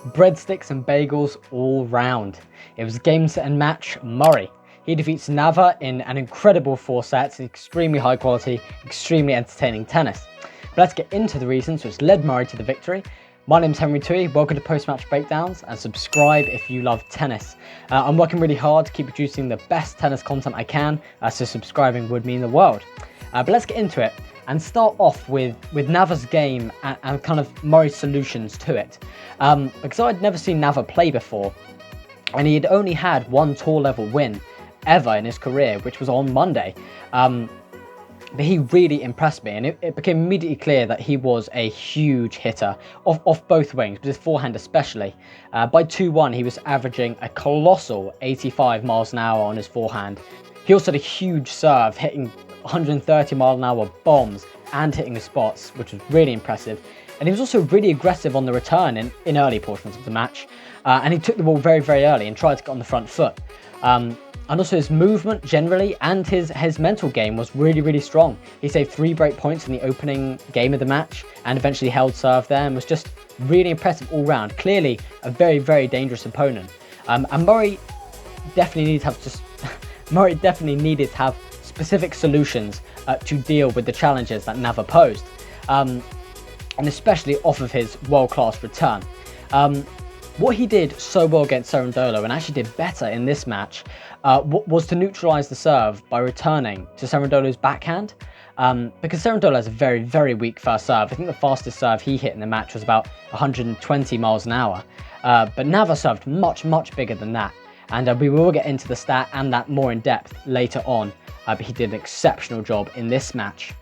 breadsticks and bagels all round. It was game, set and match Murray. He defeats Nava in an incredible 4 sets, extremely high quality, extremely entertaining tennis. But let's get into the reasons which led Murray to the victory. My name's Henry Tui, welcome to Post-Match Breakdowns, and subscribe if you love tennis. I'm working really hard to keep producing the best tennis content I can, so subscribing would mean the world. But let's get into it and start off with Nava's game and kind of Murray's solutions to it. Because I'd never seen Nava play before, and he had only had one tour level win ever in his career, which was on Monday. But he really impressed me, and it became immediately clear that he was a huge hitter off both wings, but his forehand especially. By 2-1, he was averaging a colossal 85 miles an hour on his forehand. He also had a huge serve, hitting 130 mile an hour bombs and hitting the spots, which was really impressive. And he was also really aggressive on the return in early portions of the match. And he took the ball very, very early and tried to get on the front foot. And also his movement generally and his mental game was really, really strong. He saved 3 break points in the opening game of the match and eventually held serve there and was just really impressive all round. Clearly a very, very dangerous opponent. And Murray definitely needed to have specific solutions to deal with the challenges that Nava posed. And especially off of his world-class return. What he did so well against Cerundolo, and actually did better in this match, was to neutralise the serve by returning to Cerundolo's backhand. Because Cerundolo has a very, very weak first serve. I think the fastest serve he hit in the match was about 120 miles an hour. But Nava served much, much bigger than that. And we will get into the stat and that more in depth later on. But he did an exceptional job in this match.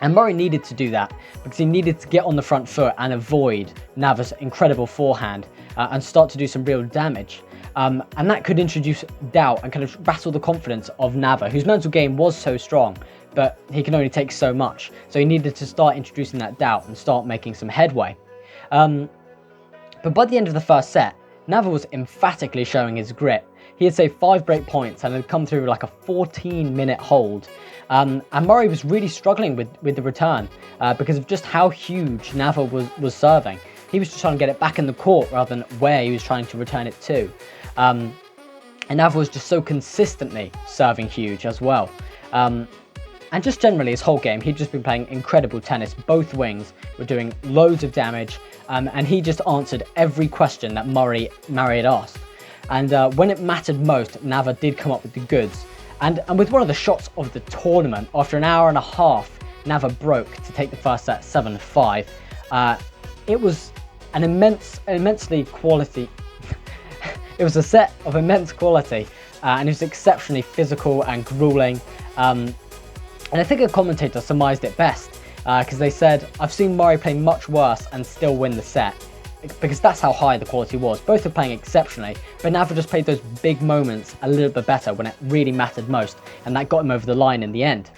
And Murray needed to do that because he needed to get on the front foot and avoid Nava's incredible forehand and start to do some real damage. And that could introduce doubt and kind of rattle the confidence of Nava, whose mental game was so strong, but he can only take so much. So he needed to start introducing that doubt and start making some headway. But by the end of the first set, Nava was emphatically showing his grit. He had saved 5 break points and had come through like a 14-minute hold. And Murray was really struggling with the return because of just how huge Nava was serving. He was just trying to get it back in the court rather than where he was trying to return it to. And Nava was just so consistently serving huge as well. And just generally his whole game, he'd just been playing incredible tennis. Both wings were doing loads of damage, and he just answered every question that Murray had asked. And when it mattered most, Nava did come up with the goods. And with one of the shots of the tournament, after an hour and a half, Nava broke to take the first set 7-5. It was an immensely quality. It was a set of immense quality, and it was exceptionally physical and grueling. And I think a commentator surmised it best because they said, "I've seen Murray play much worse and still win the set." Because that's how high the quality was. Both were playing exceptionally, but Nava just played those big moments a little bit better when it really mattered most, and that got him over the line in the end.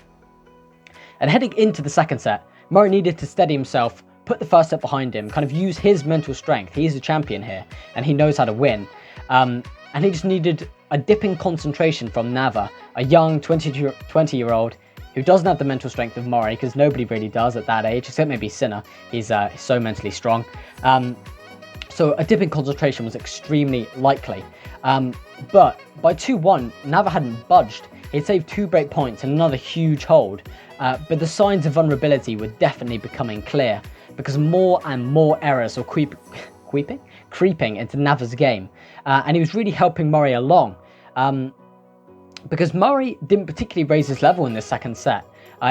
And heading into the second set, Murray needed to steady himself, put the first set behind him, kind of use his mental strength. He's a champion here, and he knows how to win. And he just needed a dip in concentration from Nava, a young 20-year-old who doesn't have the mental strength of Murray, because nobody really does at that age, except maybe Sinner. He's so mentally strong. So a dip in concentration was extremely likely. But by 2-1, Nava hadn't budged. He'd saved 2 break points and another huge hold. But the signs of vulnerability were definitely becoming clear because more and more errors were creeping into Nava's game. And he was really helping Murray along. Because Murray didn't particularly raise his level in this second set.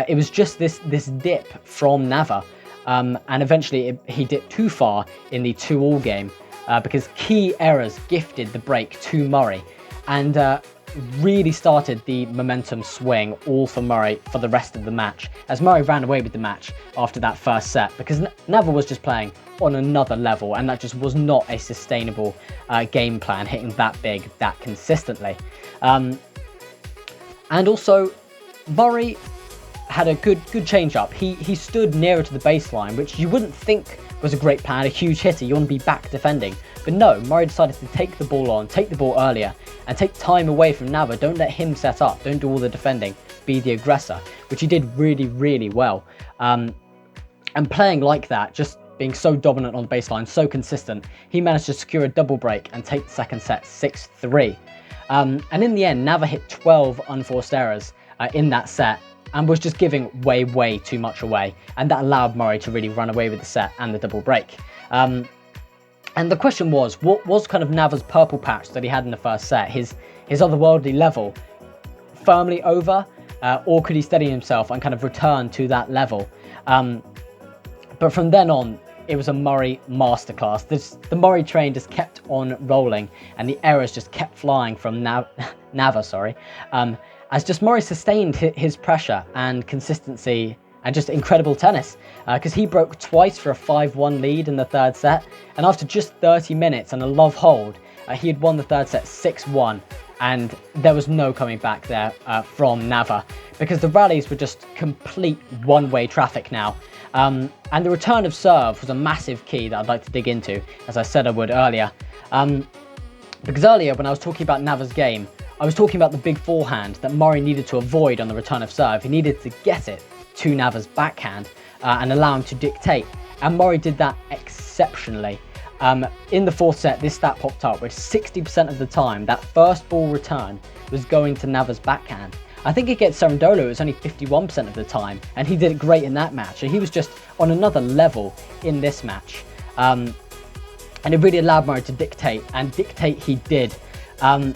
It was just this dip from Nava. And eventually he dipped too far in the 2-all game because key errors gifted the break to Murray and really started the momentum swing all for Murray for the rest of the match, as Murray ran away with the match after that first set because Nava was just playing on another level, and that just was not a sustainable game plan, hitting that big that consistently. And also Murray had a good change up. He stood nearer to the baseline, which you wouldn't think was a great plan, a huge hitter. You want to be back defending. But no, Murray decided to take the ball on, take the ball earlier, and take time away from Nava. Don't let him set up. Don't do all the defending. Be the aggressor, which he did really, really well. And playing like that, just being so dominant on the baseline, so consistent, he managed to secure a double break and take the second set 6-3. And in the end, Nava hit 12 unforced errors in that set and was just giving way too much away. And that allowed Murray to really run away with the set and the double break. And the question was, what was kind of Nava's purple patch that he had in the first set? His otherworldly level firmly over, or could he steady himself and kind of return to that level? But from then on, it was a Murray masterclass. The Murray train just kept on rolling, and the errors just kept flying from Nava, as just Murray sustained his pressure and consistency and just incredible tennis, because he broke twice for a 5-1 lead in the third set, and after just 30 minutes and a love hold, he had won the third set 6-1, and there was no coming back there from Nava, because the rallies were just complete one-way traffic now. And the return of serve was a massive key that I'd like to dig into, as I said I would earlier. Because earlier, when I was talking about Nava's game, I was talking about the big forehand that Murray needed to avoid on the return of serve. He needed to get it to Nava's backhand and allow him to dictate. And Murray did that exceptionally. In the fourth set, this stat popped up, where 60% of the time, that first ball return was going to Nava's backhand. I think against Cerundolo, it was only 51% of the time, and he did it great in that match. So he was just on another level in this match. And it really allowed Murray to dictate, and dictate he did. In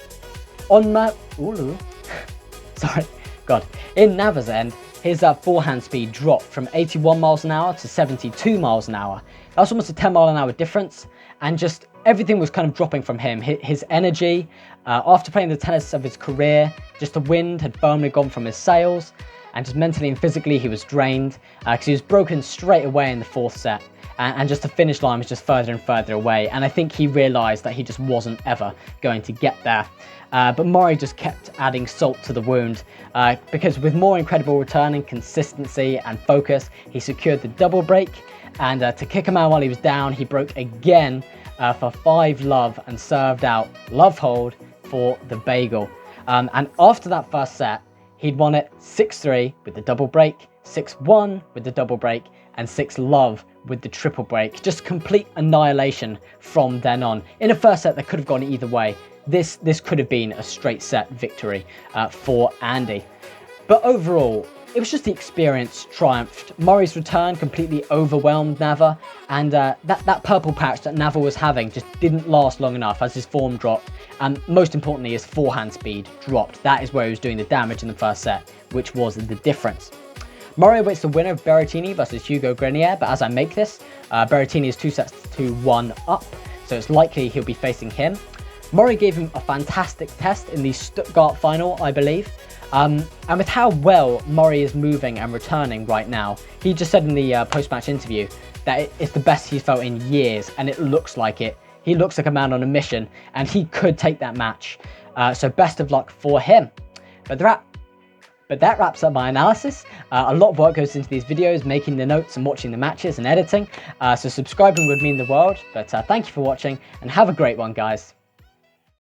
Nava's end, his forehand speed dropped from 81 miles an hour to 72 miles an hour. That was almost a 10 mile an hour difference, and just everything was kind of dropping from him. His energy, after playing the tennis of his career, just the wind had firmly gone from his sails, and just mentally and physically he was drained, because he was broken straight away in the fourth set, and just the finish line was just further and further away, and I think he realised that he just wasn't ever going to get there. But Murray just kept adding salt to the wound, because with more incredible returning, consistency and focus, he secured the double break, and to kick him out while he was down, he broke again for 5-love and served out love hold for the bagel. And after that first set, he'd won it 6-3 with the double break, 6-1 with the double break, and 6-love with the triple break. Just complete annihilation from then on. In a first set that could have gone either way. This could have been a straight set victory for Andy. But overall, it was just the experience triumphed. Murray's return completely overwhelmed Nava, and that purple patch that Nava was having just didn't last long enough as his form dropped, and most importantly his forehand speed dropped. That is where he was doing the damage in the first set, which was the difference. Murray awaits the winner of Berrettini versus Hugo Grenier, but as I make this, Berrettini is 2-1 up, so it's likely he'll be facing him. Murray gave him a fantastic test in the Stuttgart final, I believe. And with how well Murray is moving and returning right now, he just said in the post-match interview that it's the best he's felt in years, and it looks like it. He looks like a man on a mission, and he could take that match. So best of luck for him. But that wraps up my analysis. A lot of work goes into these videos, making the notes and watching the matches and editing. So subscribing would mean the world. But thank you for watching, and have a great one, guys.